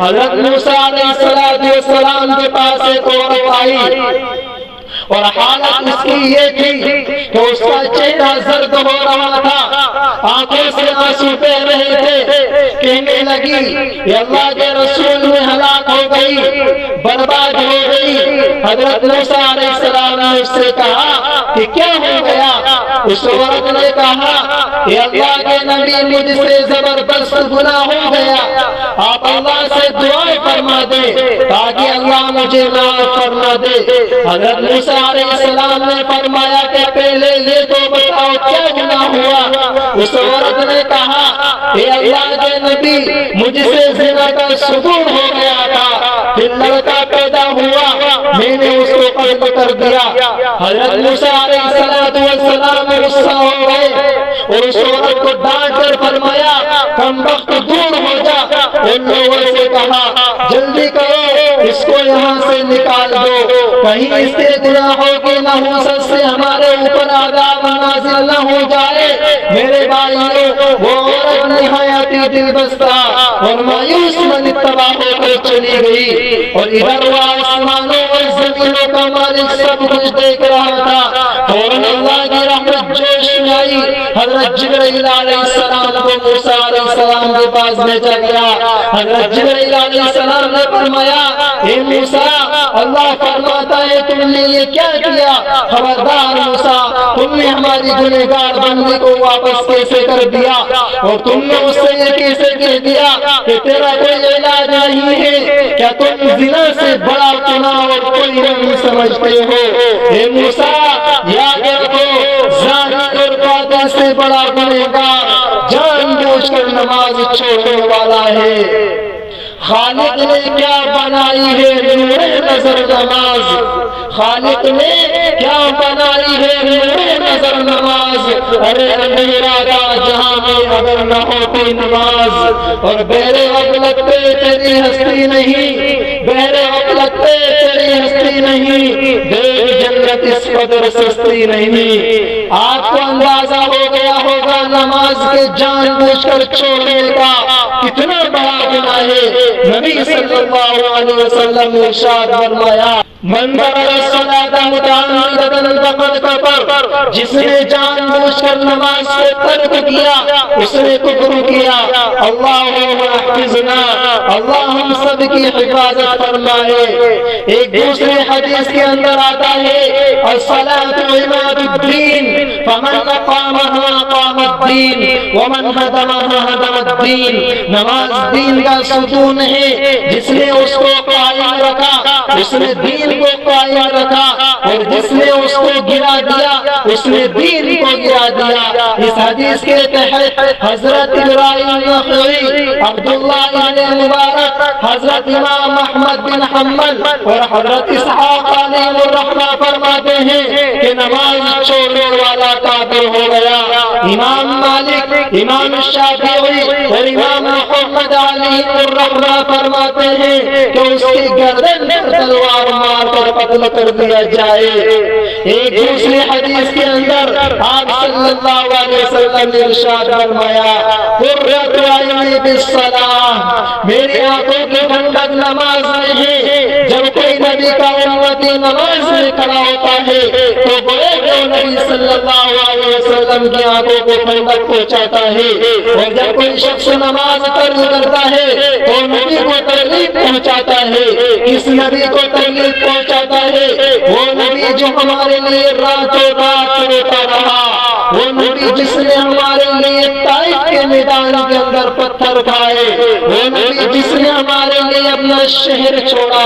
حضرت موسیٰ علیہ السلام کے پاس ایک عورت آئی اور حالت اس کی یہ تھی کہ اس کا چہرہ زرد ہو رہا تھا، آنکھوں سے آنسو بہ رہے تھے، کہنے لگی کہ اللہ کے رسول میں ہلاک ہو گئی، برباد ہو گئی۔ حضرت موسیٰ علیہ السلام نے اس سے کہا کہ کیا ہو گیا؟ اس عورت نے کہا کہ اللہ کے نبی مجھ سے زبردست گناہ ہو گیا، آپ اللہ سے دعائیں فرما دے تاکہ اللہ مجھے معاف فرما دے۔ حضرت موسیٰ علیہ السلام نے فرمایا کہ پہلے یہ تو بتاؤ کیا گناہ ہوا؟ اس عورت نے کہا کہ اللہ کے نبی مجھ سے زنا کا صدور ہو گیا تھا، پھر لڑکا پیدا ہوا، میں نے اس کو قتل کر دیا۔ حضرت موسیٰ علیہ السلام غصہ ہو گئے اور اس عورت کو ڈانٹ کر فرمایا کم وقت دور ہو جا۔ ان لوگوں سے کہا جلدی کرو، اس کو یہاں سے نکال دو، کہیں اس کے گناہوں کی نحوست سے ہمارے اوپر عذاب نازل نہ ہو جائے۔ میرے بھائیوں، وہ عورت نہایت دل بستہ اور مایوس من اتباع ہو کر چلی گئی، اور ادھر وہ آسمانوں اور زمینوں کا مالک سب کچھ دیکھ رہا تھا۔ فوراً اللہ کی رحمت جوش میں آئی، حضرت جبرائیل علیہ السلام کو موسیٰ علیہ السلام کے پاس بھیجا گیا۔ حضرت جبرائیل علیہ السلام نے فرمایا اے موسیٰ، اللہ فرماتا ہے تم نے یہ کیا کیا؟ خبردار موسیٰ، تم نے ہماری گنہگار بندی کو واپس کیسے کر دیا، اور تم نے اس سے یہ کیسے کہہ دیا کہ تیرا کوئی علاج نہیں ہے؟ کیا تم زنا سے بڑا گناہ اور کوئی نہیں سمجھتے ہو؟ اے موسیٰ، یاد رکھو زانی اور قاتل سے بڑا گنہگار جان بوجھ کر نماز چھوڑنے والا ہے۔ خالق نے کیا بنائی ہے نور نظر نماز، خالق نے کیا بنائی ہے نور نظر نماز۔ ارے اندھیرا تھا جہاں میں اگر نہ ہوتی نماز، اور بہرے غفلت پہ تیری ہستی نہیں، بہرے غفلت پہ تیری ہستی نہیں، دیکھ جنت اس قدر سستی نہیں۔ آپ کو اندازہ ہو گیا ہوگا نماز کے جان بوجھ کر چھوڑنے کا کتنا بڑا گناہ ہے۔ نبی صلی اللہ علیہ وسلم نے ارشاد فرمایا من ترک الصلاۃ متعمدا فقد کفر، جس نے جان بوجھ کر نماز کو ترک کیا اس نے کفر کیا۔ اللہم احفظنا، اللہ ہم سب کی حفاظت فرمائے۔ ایک دوسرے حدیث کے اندر آتا ہے الصلاۃ عماد الدین فمن اقامها اقام الدین ومن هدمها هدم الدین، نماز دین کا ستون ہے، جس نے اس کو قائم رکھا اس نے دین کو قائم رکھا، اور جس نے اس کو گرا دیا اس نے دین کو گرا دیا۔ اس حدیث کے تحت حضرت ابراہیم نخعی، عبداللہ ابن مبارک، حضرت امام احمد بن حنبل اور حضرت اسحاق علیہ الرحمہ فرماتے ہیں کہ نماز چھوڑنے والا کافر ہو گیا۔ امام مالک، امام شافعی اور امام محمد علیہ الرحمہ فرماتے ہیں کہ اس کی گردن پر تلوار مار کر قتل کر دیا جائے۔ ایک دوسری حدیث کے اندر آپ صلی اللہ علیہ وسلم نے ارشاد فرمایا قرۃ عینی بالصلاۃ، میری آنکھوں کی ٹھنڈک نماز میں ہے۔ جب کوئی نبی کا امتی نماز میں کھڑا ہوتا ہے تو گویا کہ نبی صلی اللہ علیہ وسلم کی آنکھوں کو ٹھنڈک پہنچاتا ہے، اور جب کوئی شخص نماز ترک کرتا ہے تو نبی کو تکلیف پہنچاتا ہے۔ اس نبی کو تکلیف پہنچاتا ہے وہ نبی جو ہمارے لیے راتوں رات روتا رہا، وہ نبی جس نے ہمارے لیے طائف کے میدان کے اندر پتھر کھائے، وہ نبی جس نے ہمارے لیے اپنا شہر چھوڑا،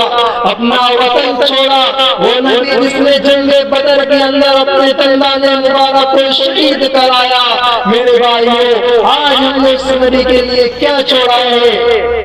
اپنا وطن چھوڑا، وہ نبی جس نے جنگ بدر کے اندر اپنے دندان مبارک کو شہید کرایا۔ میرے بھائیوں، آج ہم نے اس نبی کے لیے کیا چھوڑا ہے؟